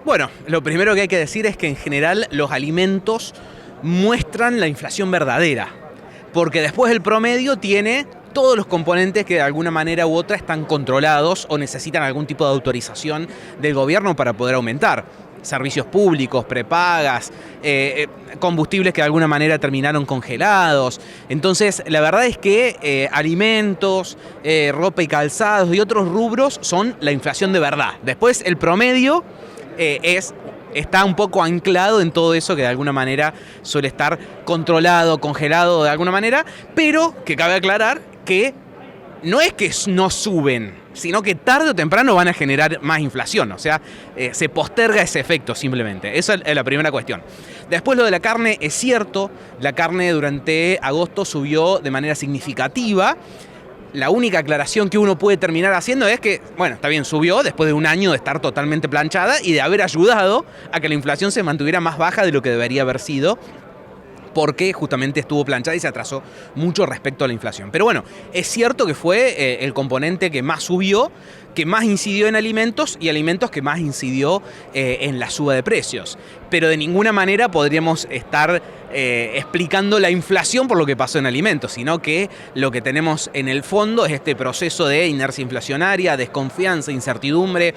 Bueno, lo primero que hay que decir es que en general los alimentos muestran la inflación verdadera, porque después el promedio tiene todos los componentes que de alguna manera u otra están controlados o necesitan algún tipo de autorización del gobierno para poder aumentar. Servicios públicos, prepagas, combustibles que de alguna manera terminaron congelados. Entonces, la verdad es que alimentos, ropa y calzados y otros rubros son la inflación de verdad. Después, el promedio está un poco anclado en todo eso que de alguna manera suele estar controlado, congelado de alguna manera, pero que cabe aclarar que no es que no suben, sino que tarde o temprano van a generar más inflación, o sea, se posterga ese efecto simplemente. Esa es la primera cuestión. Después lo de la carne, es cierto, la carne durante agosto subió de manera significativa. La única aclaración que uno puede terminar haciendo es que, bueno, está bien, subió después de un año de estar totalmente planchada y de haber ayudado a que la inflación se mantuviera más baja de lo que debería haber sido, porque justamente estuvo planchada y se atrasó mucho respecto a la inflación. Pero bueno, es cierto que fue el componente que más subió, que más incidió en alimentos y alimentos que más incidió en la suba de precios. Pero de ninguna manera podríamos estar explicando la inflación por lo que pasó en alimentos, sino que lo que tenemos en el fondo es este proceso de inercia inflacionaria, desconfianza, incertidumbre,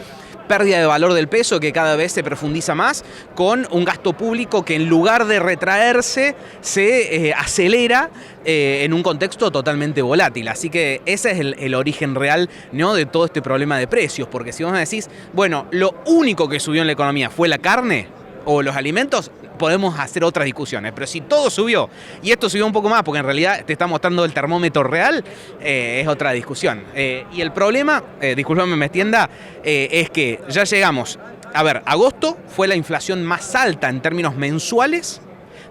pérdida de valor del peso que cada vez se profundiza más, con un gasto público que en lugar de retraerse se acelera en un contexto totalmente volátil. Así que ese es el origen real, ¿no?, de todo este problema de precios, porque si vos me decís, bueno, lo único que subió en la economía fue la carne o los alimentos, podemos hacer otras discusiones, pero si todo subió y esto subió un poco más, porque en realidad te está mostrando el termómetro real, es otra discusión. Y el problema, discúlpame me extienda, es que ya llegamos, a ver, agosto fue la inflación más alta en términos mensuales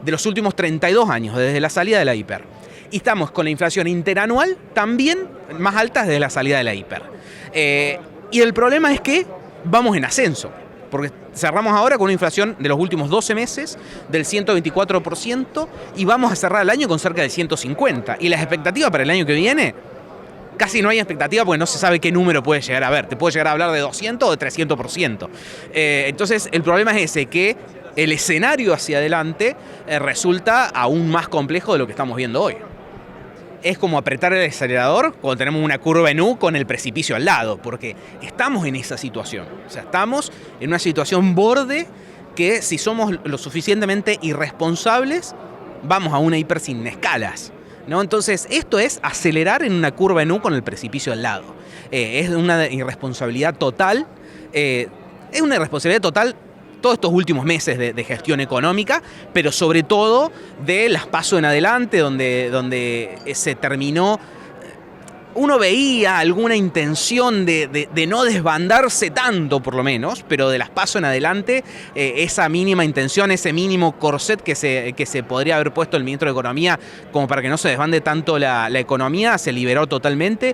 de los últimos 32 años, desde la salida de la hiper. Y estamos con la inflación interanual también más alta desde la salida de la hiper. Y el problema es que vamos en ascenso, porque cerramos ahora con una inflación de los últimos 12 meses del 124% y vamos a cerrar el año con cerca del 150%. Y las expectativas para el año que viene, casi no hay expectativa porque no se sabe qué número puede llegar a haber. Te puede llegar a hablar de 200 o de 300%. Entonces el problema es ese, que el escenario hacia adelante resulta aún más complejo de lo que estamos viendo hoy. Es como apretar el acelerador cuando tenemos una curva en U con el precipicio al lado, porque estamos en esa situación. O sea, estamos en una situación borde que, si somos lo suficientemente irresponsables, vamos a una hiper sin escalas, ¿no? Entonces, esto es acelerar en una curva en U con el precipicio al lado. Es una irresponsabilidad total. Es una irresponsabilidad total todos estos últimos meses de gestión económica, pero sobre todo de las PASO en adelante, donde se terminó. Uno veía alguna intención de no desbandarse tanto, por lo menos, pero de las PASO en adelante, esa mínima intención, ese mínimo corset que se podría haber puesto el ministro de Economía como para que no se desbande tanto la economía, se liberó totalmente.